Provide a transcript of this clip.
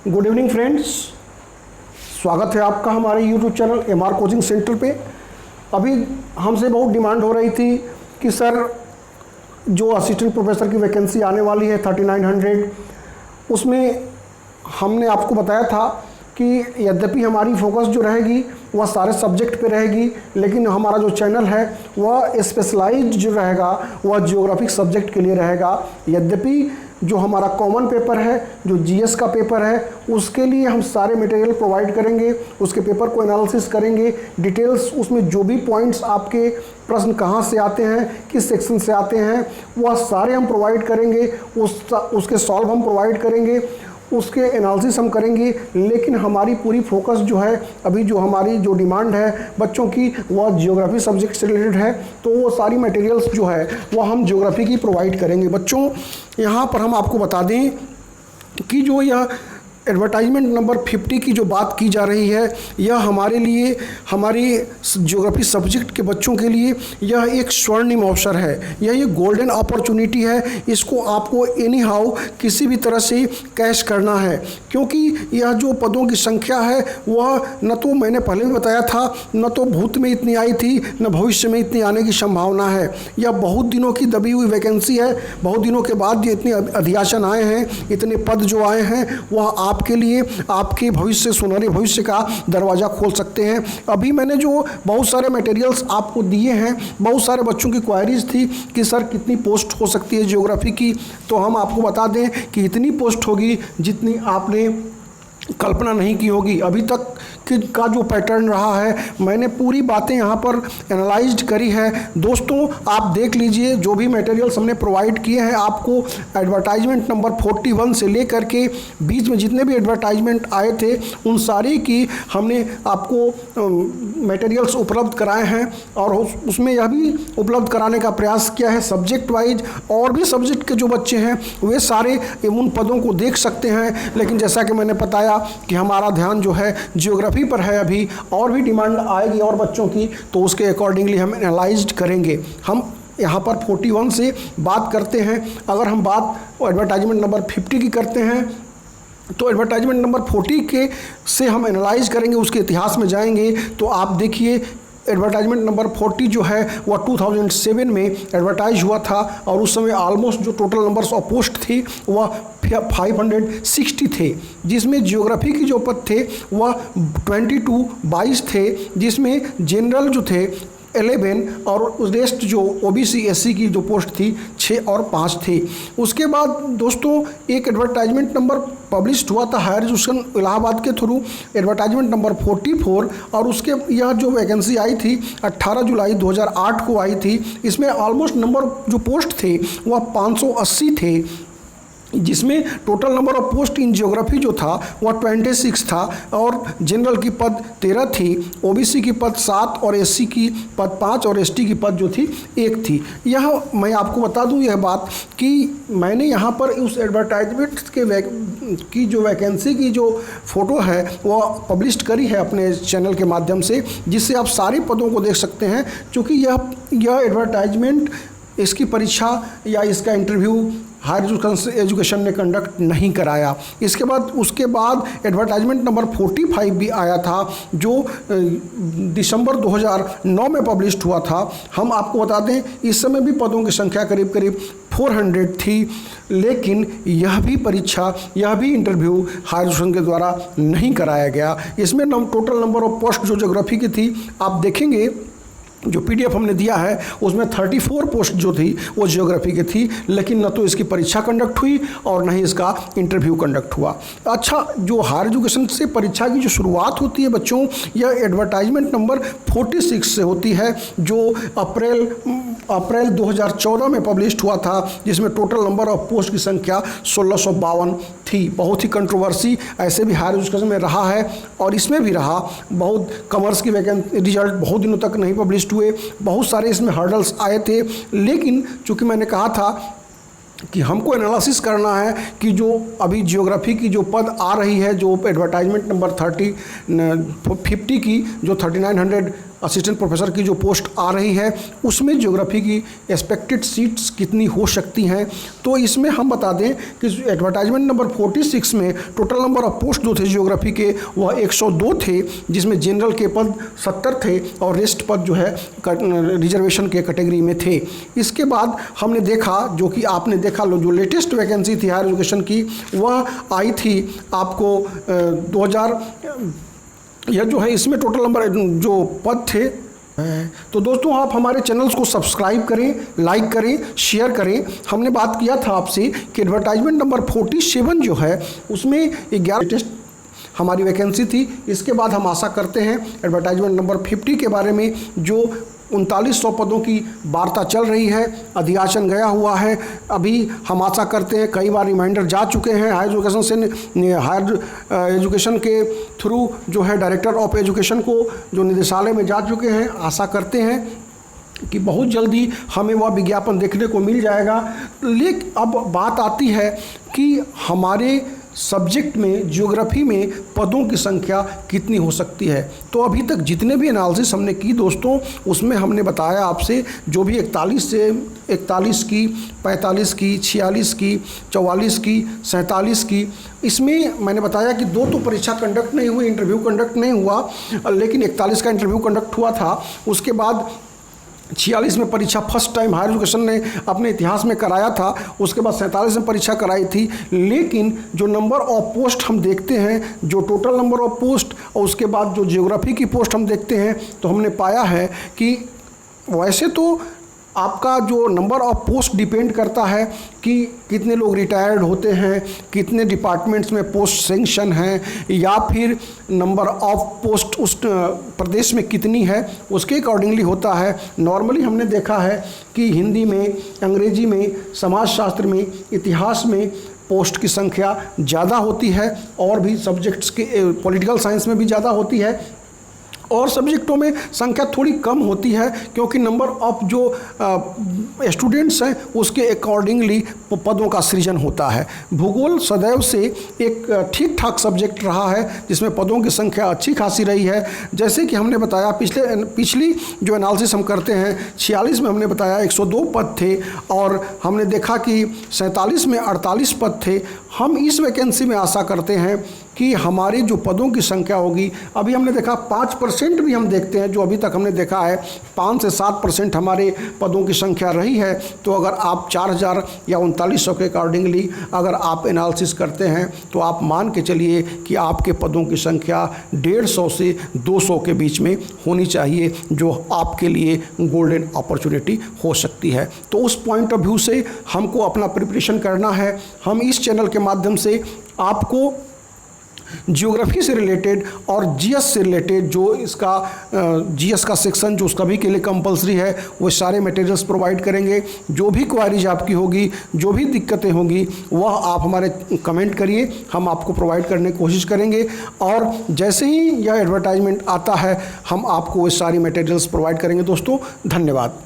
Good evening friends, स्वागत है आपका हमारे YouTube channel MR coaching centre पे। अभी हमसे बहुत डिमांड हो रही थी कि सर जो असिस्टेंट प्रोफेसर की वैकेंसी आने वाली है 3900, उसमें हमने आपको बताया था कि यद्यपि हमारी फोकस जो रहेगी वह सारे सब्जेक्ट पे रहेगी, लेकिन हमारा जो चैनल है वह स्पेशलाइज्ड जो रहेगा वह जियोग्राफिक सब्जेक्ट के लिए रहेगा। यद्यपि जो हमारा कॉमन पेपर है, जो जीएस का पेपर है, उसके लिए हम सारे मटेरियल प्रोवाइड करेंगे, उसके पेपर को एनालिसिस करेंगे, डिटेल्स उसमें जो भी पॉइंट्स आपके प्रश्न कहाँ से आते हैं, किस सेक्शन से आते हैं, वह सारे हम प्रोवाइड करेंगे। उसके सॉल्व हम प्रोवाइड करेंगे, उसके एनालिसिस हम करेंगे। लेकिन हमारी पूरी फोकस जो है, अभी जो हमारी जो डिमांड है बच्चों की, वह जियोग्राफी सब्जेक्ट से रिलेटेड है, तो वो सारी मटेरियल्स जो है वह हम जियोग्राफी की प्रोवाइड करेंगे। बच्चों यहाँ पर हम आपको बता दें कि जो यह एडवर्टाइजमेंट नंबर 50 की जो बात की जा रही है, यह हमारे लिए, हमारी ज्योग्राफी सब्जेक्ट के बच्चों के लिए यह एक स्वर्णिम अवसर है, यह एक गोल्डन अपॉर्चुनिटी है। इसको आपको एनी हाउ किसी भी तरह से कैश करना है, क्योंकि यह जो पदों की संख्या है वह न तो मैंने पहले भी बताया था, न तो भूत में इतनी आई थी, न भविष्य में इतनी आने की संभावना है। यह बहुत दिनों की दबी हुई वैकेंसी है। बहुत दिनों के बाद जो इतने अधियाचन आए हैं, इतने पद जो आए हैं, वह आपके लिए, आपके भविष्य, सुनहरे भविष्य का दरवाज़ा खोल सकते हैं। अभी मैंने जो बहुत सारे मटेरियल्स आपको दिए हैं, बहुत सारे बच्चों की क्वायरीज थी कि सर कितनी पोस्ट हो सकती है ज्योग्राफी की, तो हम आपको बता दें कि इतनी पोस्ट होगी जितनी आपने कल्पना नहीं की होगी। अभी तक का जो पैटर्न रहा है, मैंने पूरी बातें यहाँ पर एनालाइज्ड करी है। दोस्तों आप देख लीजिए, जो भी मटेरियल्स हमने प्रोवाइड किए हैं आपको, एडवर्टाइजमेंट नंबर 41 से लेकर के बीच में जितने भी एडवर्टाइजमेंट आए थे उन सारी की हमने आपको मटेरियल्स उपलब्ध कराए हैं, और उसमें यह भी उपलब्ध कराने का प्रयास किया है सब्जेक्ट वाइज। और भी सब्जेक्ट के जो बच्चे हैं वे सारे उन पदों को देख सकते हैं। लेकिन जैसा कि मैंने बताया कि हमारा ध्यान जो है ज्योग्राफी पर है, अभी और भी डिमांड आएगी और बच्चों की, तो उसके अकॉर्डिंगली हम एनालाइज्ड करेंगे। हम यहाँ पर 41 से बात करते हैं। अगर हम बात एडवर्टाइजमेंट नंबर 50 की करते हैं, तो एडवर्टाइजमेंट नंबर 40 के से हम एनालाइज करेंगे, उसके इतिहास में जाएंगे। तो आप देखिए, एडवर्टाइजमेंट नंबर 40 जो है वह 2007 में एडवर्टाइज हुआ था, और उस समय ऑलमोस्ट जो टोटल नंबर्स ऑफ पोस्ट थी वह 560 थे, जिसमें जियोग्राफी की जो पद थे वह 22 थे, जिसमें जनरल जो थे 11 और उस रेस्ट जो ओबीसी एससी की जो पोस्ट थी 6 और 5 थे। उसके बाद दोस्तों एक एडवर्टाइजमेंट नंबर पब्लिश हुआ था हायर एजुकेशन इलाहाबाद के थ्रू, एडवर्टाइजमेंट नंबर 44, और उसके यह जो वैकेंसी आई थी 18 जुलाई 2008 को आई थी। इसमें ऑलमोस्ट नंबर जो पोस्ट थे वह 580 थे, जिसमें total number of post in geography जो था वह 26 था, और जनरल की पद 13 थी, ओबीसी की पद 7 और एससी की पद 5 और एसटी की पद जो थी 1 थी। यह मैं आपको बता दूं यह बात कि मैंने यहाँ पर उस एडवर्टाइजमेंट की जो वैकेंसी की जो फ़ोटो है वह पब्लिश करी है अपने चैनल के माध्यम से, जिससे आप सारे पदों को देख सकते हैं। चूँकि यह एडवर्टाइजमेंट, इसकी परीक्षा या इसका इंटरव्यू हायर एजुकेशन ने कंडक्ट नहीं कराया। उसके बाद एडवर्टाइजमेंट नंबर 45 भी आया था, जो दिसंबर 2009 में पब्लिश्ड हुआ था। हम आपको बता दें इस समय भी पदों की संख्या करीब करीब 400 थी, लेकिन यह भी परीक्षा, यह भी इंटरव्यू हायर एजुकेशन के द्वारा नहीं कराया गया। इसमें टोटल नंबर ऑफ पोस्ट जो ज्योग्राफी की थी, आप देखेंगे जो पीडीएफ हमने दिया है उसमें 34 पोस्ट जो थी वो जियोग्राफी की थी, लेकिन न तो इसकी परीक्षा कंडक्ट हुई और न ही इसका इंटरव्यू कंडक्ट हुआ। अच्छा, जो हायर एजुकेशन से परीक्षा की जो शुरुआत होती है बच्चों, यह एडवर्टाइजमेंट नंबर 46 से होती है, जो अप्रैल 2014 में पब्लिश्ड हुआ था, जिसमें टोटल नंबर ऑफ पोस्ट की संख्या 1652 थी। बहुत ही कंट्रोवर्सी ऐसे भी हायर एजुकेशन में रहा है, और इसमें भी रहा। बहुत कॉमर्स की रिजल्ट बहुत दिनों तक नहीं पब्लिश हुए, बहुत सारे इसमें हर्डल्स आए थे। लेकिन चूंकि मैंने कहा था कि हमको एनालिसिस करना है कि जो अभी जियोग्राफी की जो पद आ रही है, जो एडवर्टाइजमेंट नंबर 50 की जो 3900 असिस्टेंट प्रोफेसर की जो पोस्ट आ रही है उसमें ज्योग्राफी की एक्सपेक्टेड सीट्स कितनी हो सकती हैं। तो इसमें हम बता दें कि एडवर्टाइजमेंट नंबर 46 में टोटल नंबर ऑफ पोस्ट जो थे ज्योग्राफी के वह 102 थे, जिसमें जनरल के पद 70 थे और रेस्ट पद जो है रिजर्वेशन के कैटेगरी में थे। इसके बाद हमने देखा, जो कि आपने देखा लो, जो लेटेस्ट वैकेंसी थी हायर एजुकेशन की वह आई थी आपको 2000, यह जो है इसमें टोटल नंबर जो पद थे। तो दोस्तों आप हमारे चैनल्स को सब्सक्राइब करें, लाइक करें, शेयर करें। हमने बात किया था आपसे कि एडवर्टाइजमेंट नंबर 47 जो है उसमें 11 लेटेस्ट हमारी वैकेंसी थी। इसके बाद हम आशा करते हैं एडवर्टाइजमेंट नंबर 50 के बारे में, जो 3900 पदों की वार्ता चल रही है, अधियाचन गया हुआ है। अभी हम आशा करते हैं, कई बार रिमाइंडर जा चुके हैं हायर एजुकेशन से, हायर एजुकेशन के थ्रू जो है डायरेक्टर ऑफ एजुकेशन को जो निदेशालय में जा चुके हैं। आशा करते हैं कि बहुत जल्दी हमें वह विज्ञापन देखने को मिल जाएगा। लेकिन अब बात आती है कि हमारे सब्जेक्ट में ज्योग्राफी में पदों की संख्या कितनी हो सकती है। तो अभी तक जितने भी एनालिसिस हमने की दोस्तों, उसमें हमने बताया आपसे जो भी 41 से 41 की, 45 की, 46 की, 44 की, 47 की, इसमें मैंने बताया कि 2 तो परीक्षा कंडक्ट नहीं हुई, इंटरव्यू कंडक्ट नहीं हुआ, लेकिन 41 का इंटरव्यू कंडक्ट हुआ था। उसके बाद 46 में परीक्षा फर्स्ट टाइम हायर एजुकेशन ने अपने इतिहास में कराया था। उसके बाद 47 में परीक्षा कराई थी। लेकिन जो नंबर ऑफ पोस्ट हम देखते हैं, जो टोटल नंबर ऑफ पोस्ट और उसके बाद जो ज्योग्राफी की पोस्ट हम देखते हैं, तो हमने पाया है कि वैसे तो आपका जो नंबर ऑफ पोस्ट डिपेंड करता है कि कितने लोग रिटायर्ड होते हैं, कितने डिपार्टमेंट्स में पोस्ट सेंक्शन हैं, या फिर नंबर ऑफ पोस्ट उस प्रदेश में कितनी है उसके अकॉर्डिंगली होता है। नॉर्मली हमने देखा है कि हिंदी में, अंग्रेजी में, समाजशास्त्र में, इतिहास में पोस्ट की संख्या ज़्यादा होती है, और भी सब्जेक्ट्स के पॉलिटिकल साइंस में भी ज़्यादा होती है, और सब्जेक्टों में संख्या थोड़ी कम होती है, क्योंकि नंबर ऑफ जो स्टूडेंट्स हैं उसके अकॉर्डिंगली पदों का सृजन होता है। भूगोल सदैव से एक ठीक ठाक सब्जेक्ट रहा है जिसमें पदों की संख्या अच्छी खासी रही है। जैसे कि हमने बताया पिछली जो एनालिसिस हम करते हैं, 46 में हमने बताया 102 पद थे, और हमने देखा कि 47 में 48 पद थे। हम इस वैकेंसी में आशा करते हैं कि हमारी जो पदों की संख्या होगी, अभी हमने देखा 5% भी हम देखते हैं, जो अभी तक हमने देखा है 5 से 7% हमारे पदों की संख्या रही है। तो अगर आप 4000 या 3900 के अकॉर्डिंगली अगर आप एनालिसिस करते हैं, तो आप मान के चलिए कि आपके पदों की संख्या 150 से 200 के बीच में होनी चाहिए, जो आपके लिए गोल्डन अपॉर्चुनिटी हो सकती है। तो उस पॉइंट ऑफ व्यू से हमको अपना प्रिपरेशन करना है। हम इस चैनल के माध्यम से आपको ज्योग्राफी से रिलेटेड और जीएस से रिलेटेड, जो इसका जीएस का सेक्शन जो सभी के लिए कंपलसरी है, वो सारे मटेरियल्स प्रोवाइड करेंगे। जो भी क्वारीज आपकी होगी, जो भी दिक्कतें होंगी, वह आप हमारे कमेंट करिए, हम आपको प्रोवाइड करने की कोशिश करेंगे। और जैसे ही यह एडवर्टाइजमेंट आता है, हम आपको वो सारी मटेरियल्स प्रोवाइड करेंगे। दोस्तों धन्यवाद।